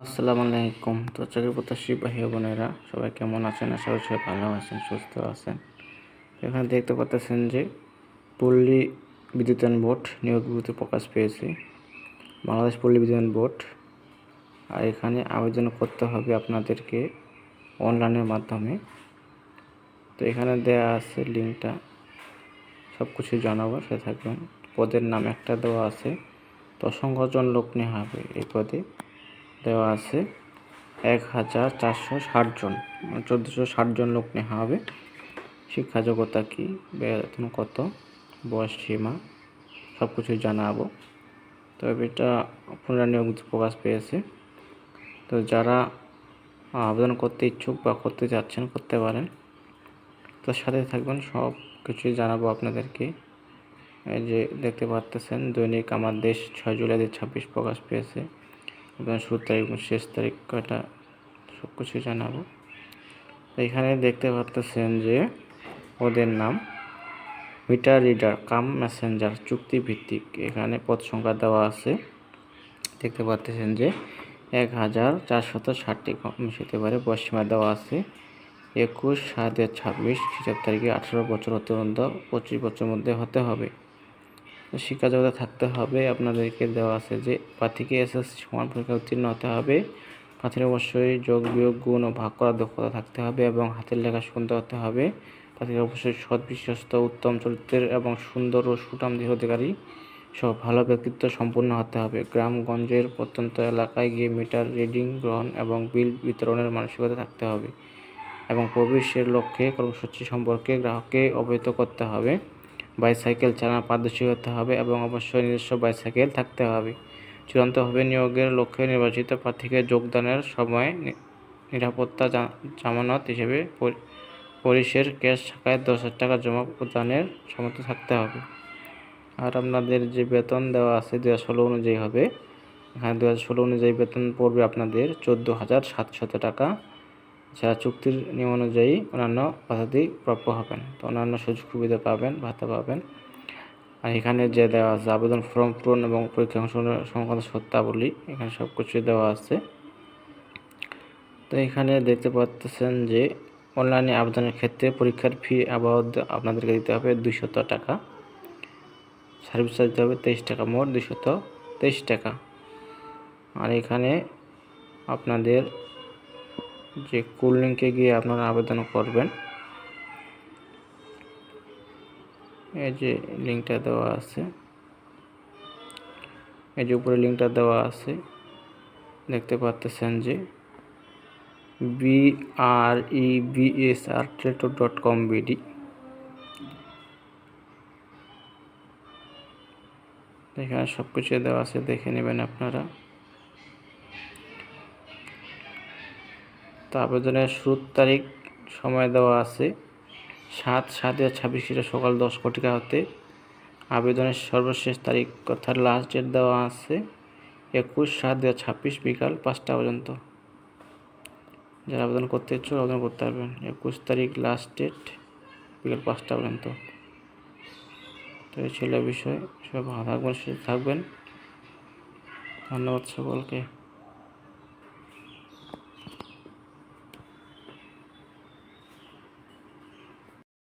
আসসালামু আলাইকুম। তো চাকরি প্রত্যাশী ভাই বোনেরা সবাই কেমন আছেন? আশা করি সবাই ভালো আছেন, সুস্থ আছেন। এখানে দেখতে পাচ্ছেন যে পল্লী বিদ্যুতায়ন বোর্ড নিয়োগ বিজ্ঞপ্তি প্রকাশ পেয়েছে, বাংলাদেশ পল্লী বিদ্যুতায়ন বোর্ড। আর এখানে আবেদন করতে হবে আপনাদেরকে অনলাইনের মাধ্যমে। তো এখানে দেওয়া আছে লিঙ্কটা, সব কিছু জানাবো, সে থাকবেন। পদের নাম একটা দেওয়া আছে, তো অসংখ্য জন লোক নেওয়া হবে। এই পদে দেওয়া আছে 1460 জন, 1460 জন লোক নেওয়া হবে। শিক্ষা যোগ্যতা কী, বেতন কত, বয়স সীমা, সব কিছুই জানাবো। তবে এটা পুনর্নিয়োগ প্রকাশ পেয়েছে। তো যারা আবেদন করতে ইচ্ছুক বা করতে যাচ্ছেন করতে পারেন। তো সাথে থাকবেন, সব কিছুই জানাবো আপনাদেরকে। এই যে দেখতে পাচ্ছেন দৈনিক আমার দেশ 6 জুলাই 2026 প্রকাশ পেয়েছে। এবং শুরু তারিখ শেষ তারিখ কয়টা সব কিছুই জানাবো। এখানে দেখতে পাচ্ছেন যে ওদের নাম মিটার রিডার কাম মেসেঞ্জার চুক্তিভিত্তিক। এখানে পদ সংখ্যা দেওয়া আছে, দেখতে পাচ্ছেন যে 1460টি কর্মী হতে পারে। বয়সীমা দেওয়া আছে 21/7/26 খ্রিস্টাব্দ তারিখে 18 বছর অত্যন্ত 25 বছরের মধ্যে হতে হবে। শিক্ষা যোগ্যতা থাকতে হবে। আপনাদেরকে দেওয়া আছে যে প্রার্থীকে এসএসসি সমান পরীক্ষা উত্তীর্ণ হতে হবে। প্রার্থীর অবশ্যই যোগ বিয়োগ গুণ ও ভাগ করার দক্ষতা থাকতে হবে এবং হাতের লেখা সুন্দর হতে হবে। প্রার্থীকে অবশ্যই সৎ, বিশ্বস্ত, উত্তম চরিত্রের এবং সুন্দর ও সুঠামদেহের অধিকারী সহ ভালো ব্যক্তিত্ব সম্পন্ন হতে হবে। গ্রামগঞ্জের প্রত্যন্ত এলাকায় গিয়ে মিটার রিডিং গ্রহণ এবং বিল বিতরণের মানসিকতা থাকতে হবে এবং প্রবেশের লক্ষ্যে কর্মসূচি সম্পর্কে গ্রাহককে অবহিত করতে হবে। বাইসাইকেল চালানো পারদর্শী হতে হবে এবং অবশ্যই নিজস্ব বাইসাইকেল থাকতে হবে। চূড়ান্তভাবে নিয়োগের লক্ষ্যে নির্বাচিত প্রার্থীকে যোগদানের সময় নিরাপত্তা জামানত হিসেবে পুলিশের ক্যাশ শাখায় 10,000 টাকা জমা প্রদানের সমর্থ থাকতে হবে। আর আপনাদের যে বেতন দেওয়া আছে 2016 অনুযায়ী হবে। এখানে 2016 অনুযায়ী বেতন পড়বে আপনাদের 14,700 টাকা। যারা চুক্তির নিয়ম অনুযায়ী অন্যান্য ভাতাদি প্রাপ্য হবেন। তো অন্যান্য সুযোগ সুবিধা পাবেন, ভাতা পাবেন। আর এখানে যে দেওয়া আছে আবেদন ফর্ম পূরণ এবং পরীক্ষা অংশগ্রহণ সংক্রান্ত শর্তাবলী, এখানে সব কিছুই দেওয়া আছে। তো এখানে দেখতে পাচ্ছেন যে অনলাইনে আবেদনের ক্ষেত্রে পরীক্ষার ফি বাবদ আপনাদেরকে দিতে হবে 200 টাকা। সার্ভিস চার্জ দিতে হবে 23 টাকা, মোট 223 টাকা। আর এখানে আপনাদের যে কুল লিঙ্কে গিয়ে আপনারা আবেদন করবেন, এই যে লিঙ্কটা দেওয়া আছে, এই যে উপরে লিঙ্কটা দেওয়া আছে, দেখতে পাচ্ছেন যে BREBSR.com.bd। এখানে সব কিছু দেওয়া আছে, দেখে নেবেন আপনারা। তো আবেদনের শুরুর তারিখ সময় দেওয়া আছে 7/7/26 সকাল 10 ঘটিকা হতে। আবেদনের সর্বশেষ তারিখ অর্থাৎ লাস্ট ডেট দেওয়া আছে 21/7/26 বিকাল 5টা পর্যন্ত। যারা আবেদন করতে ইচ্ছুক আবেদন করতে পারবেন। 21 তারিখ লাস্ট ডেট, বিকাল 5টা পর্যন্ত। তো এই ছিল বিষয়। সবাই ভালো থাকবেন, সুস্থ থাকবেন। ধন্যবাদ সকলকে।